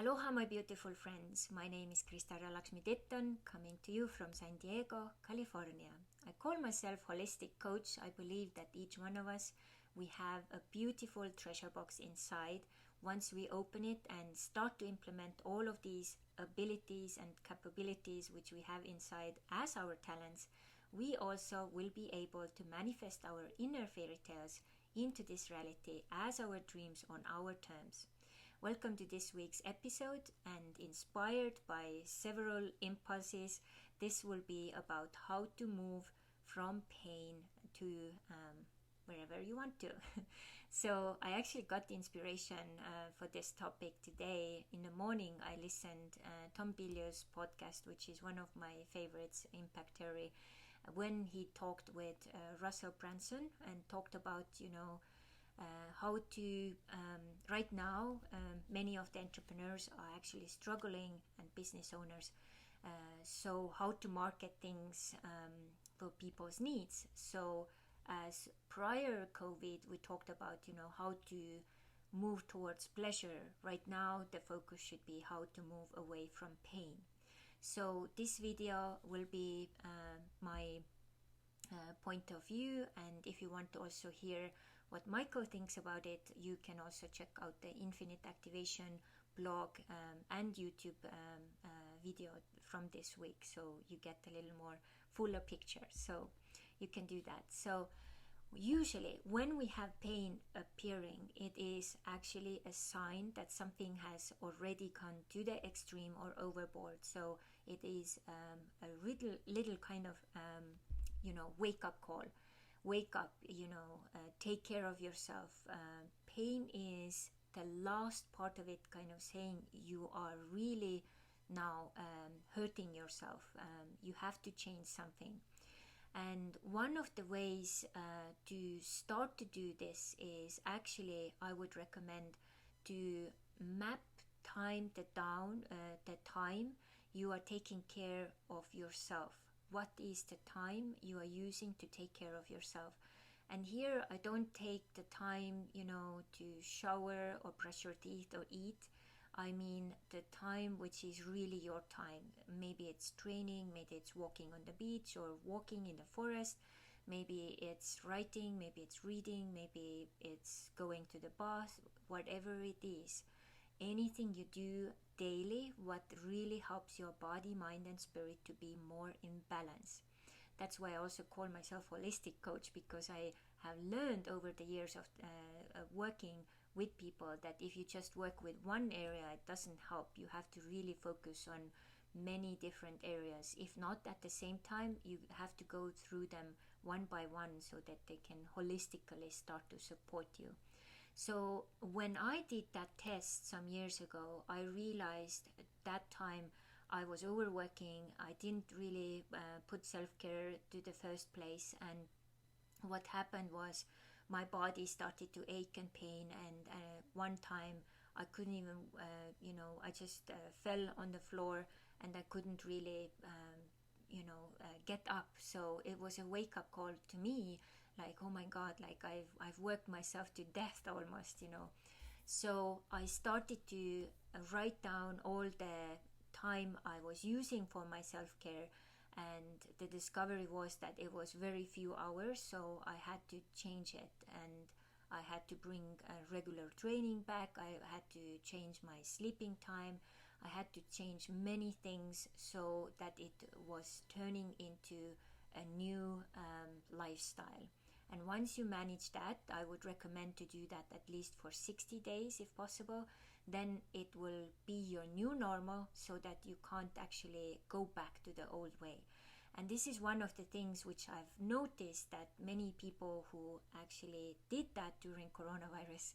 Aloha, my beautiful friends. My name is Krista Lakshmi-Ditton, coming to you from San Diego, California. I call myself holistic coach. I believe that each one of us, we have a beautiful treasure box inside. Once we open it and start to implement all of these abilities and capabilities which we have inside as our talents, we also will be able to manifest our inner fairy tales into this reality as our dreams on our terms. Welcome to this week's episode, and inspired by several impulses, this will be about how to move from pain to wherever you want to. So I actually got the inspiration for this topic today. In the morning, I listened Tom Bilyeu's podcast, which is one of my favorites, Impact Theory, when he talked with Russel Brunson and talked about, how to right now many of the entrepreneurs are actually struggling, and business owners, so how to market things for people's needs. So as prior COVID, we talked about how to move towards pleasure. Right now the focus should be how to move away from pain. So this video will be my point of view, and if you want to also hear what Michael thinks about it, you can also check out the Infinite Activation blog and YouTube video from this week, so you get a little more fuller picture. So you can do that. So usually when we have pain appearing, it is actually a sign that something has already gone to the extreme or overboard. So it is a little kind of wake up call. Wake up, take care of yourself. Pain is the last part of it, kind of saying you are really now hurting yourself. You have to change something. And one of the ways to start to do this is actually, I would recommend to map the time you are taking care of yourself. What is the time you are using to take care of yourself? And here I don't take the time, to shower or brush your teeth or eat. I mean the time which is really your time. Maybe it's training, maybe it's walking on the beach or walking in the forest. Maybe it's writing, maybe it's reading, maybe it's going to the bath, whatever it is. Anything you do daily, what really helps your body, mind and spirit to be more in balance. That's why I also call myself holistic coach, because I have learned over the years of working with people that if you just work with one area, it doesn't help. You have to really focus on many different areas. If not at the same time, you have to go through them one by one so that they can holistically start to support you. So when I did that test some years ago, I realized at that time I was overworking. I didn't really put self-care to the first place, and what happened was my body started to ache and pain, and one time I couldn't even, I just fell on the floor and I couldn't really, get up. So it was a wake-up call to me, like, oh my God, like I've worked myself to death almost, So I started to write down all the time I was using for my self-care, and the discovery was that it was very few hours, so I had to change it, and I had to bring regular training back. I had to change my sleeping time. I had to change many things so that it was turning into a new lifestyle. And once you manage that, I would recommend to do that at least for 60 days if possible. Then it will be your new normal, so that you can't actually go back to the old way. And this is one of the things which I've noticed, that many people who actually did that during coronavirus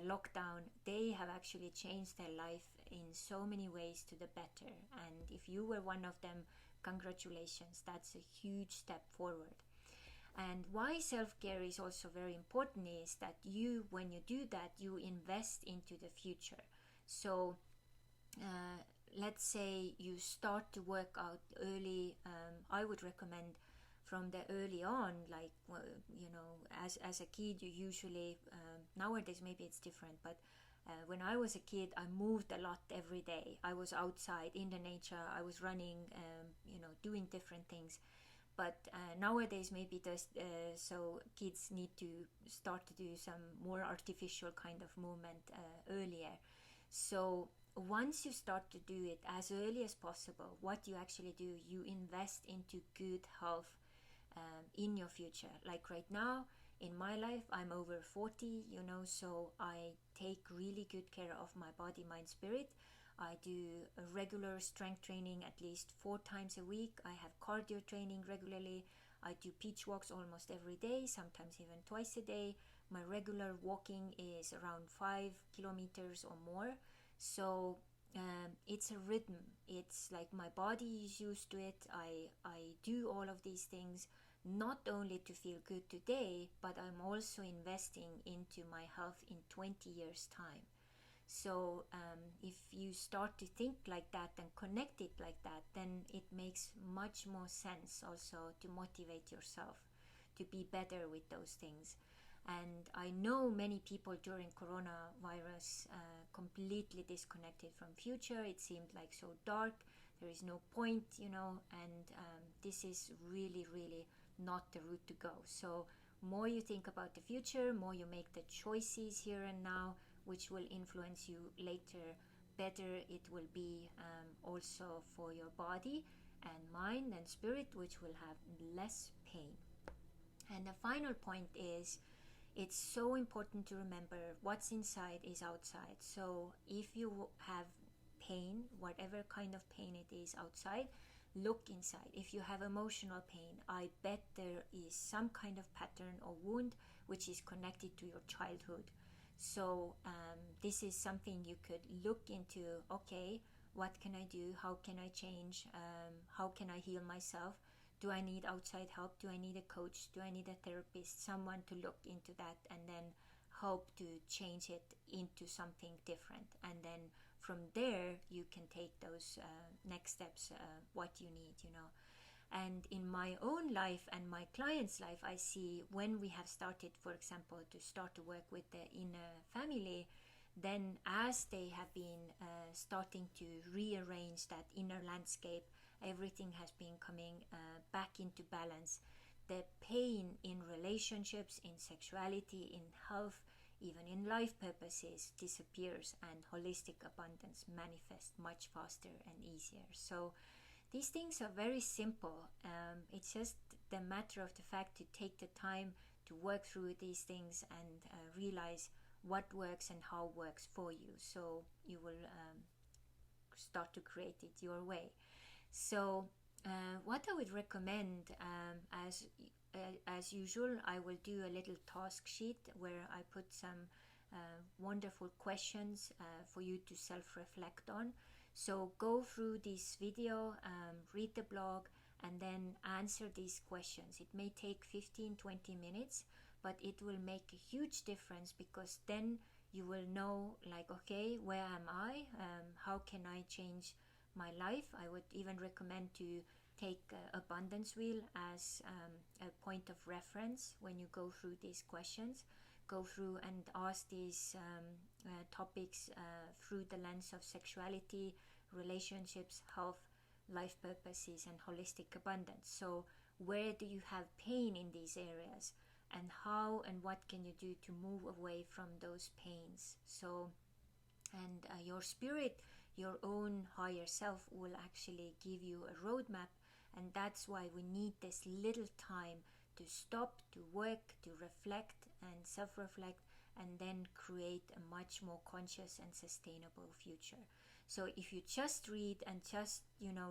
lockdown, they have actually changed their life in so many ways to the better. And if you were one of them, congratulations, that's a huge step forward. And why self-care is also very important is that you, when you do that, you invest into the future. So let's say you start to work out early. I would recommend from the early on, like, as a kid, you usually, nowadays maybe it's different, but When I was a kid, I moved a lot every day. I was outside in the nature. I was running, doing different things. But nowadays, maybe so kids need to start to do some more artificial kind of movement earlier. So once you start to do it as early as possible, what you actually do, you invest into good health in your future. Like right now in my life, I'm over 40, so I take really good care of my body, mind, spirit. I do a regular strength training at least 4 times a week. I have cardio training regularly. I do beach walks almost every day, sometimes even twice a day. My regular walking is around 5 kilometers or more. So it's a rhythm. It's like my body is used to it. I do all of these things not only to feel good today, but I'm also investing into my health in 20 years' time. So if you start to think like that and connect it like that, then it makes much more sense also to motivate yourself to be better with those things. And I know many people during coronavirus completely disconnected from future. It seemed like so dark. There is no point, and this is really, really not the route to go. So more you think about the future, more you make the choices here and now, which will influence you later, better it will be also for your body and mind and spirit, which will have less pain. And the final point is, it's so important to remember what's inside is outside. So if you have pain, whatever kind of pain it is outside, look inside. If you have emotional pain, I bet there is some kind of pattern or wound which is connected to your childhood. So this is something you could look into. Okay, what can I do? How can I change? How can I heal myself? Do I need outside help? Do I need a coach? Do I need a therapist? Someone to look into that and then help to change it into something different. And then from there, you can take those next steps, what you need, And in my own life and my clients' life, I see when we have started, for example, to start to work with the inner family, then as they have been starting to rearrange that inner landscape, everything has been coming back into balance. The pain in relationships, in sexuality, in health, even in life purposes disappears, and holistic abundance manifests much faster and easier. So these things are very simple. It's just the matter of the fact to take the time to work through these things and realize what works and how works for you. So you will start to create it your way. So what I would recommend, as usual, I will do a little task sheet where I put some wonderful questions for you to self-reflect on. So go through this video, read the blog, and then answer these questions. It may take 15-20 minutes, but it will make a huge difference, because then you will know, like, okay, where am I? How can I change my life? I would even recommend to take abundance wheel as a point of reference when you go through these questions. Go through and ask these topics through the lens of sexuality, relationships, health, life purposes, and holistic abundance. So where do you have pain in these areas, and how and what can you do to move away from those pains? So, and your spirit, your own higher self, will actually give you a roadmap, and that's why we need this little time to stop, to work, to reflect and self-reflect, and then create a much more conscious and sustainable future. So if you just read and just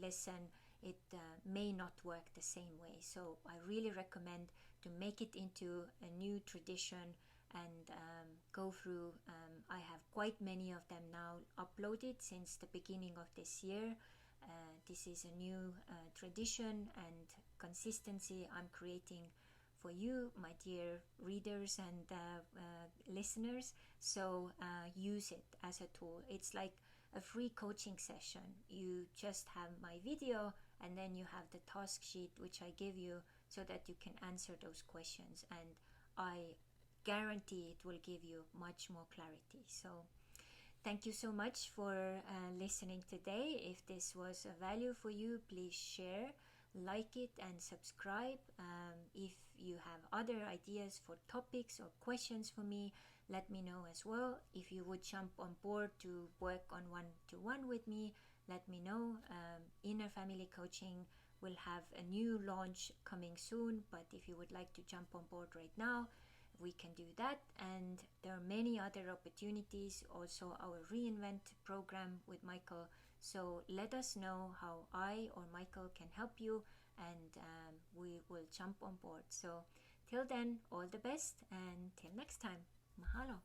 listen, it may not work the same way. So I really recommend to make it into a new tradition and go through. I have quite many of them now uploaded since the beginning of this year. This is a new tradition and consistency I'm creating for you, my dear readers and listeners. So use it as a tool. It's like a free coaching session. You just have my video, and then you have the task sheet which I give you so that you can answer those questions, and I guarantee it will give you much more clarity. So Thank you so much for listening today. If this was a value for you, please share, like it, and subscribe. If you have other ideas for topics or questions for me, let me know as well. If you would jump on board to work on one-to-one with me, let me know. Inner Family Coaching will have a new launch coming soon, but if you would like to jump on board right now, we can do that. And there are many other opportunities, also our Reinvent program with Michael. So let us know how I or Michael can help you, and we will jump on board. So till then, all the best, and till next time. Mahalo.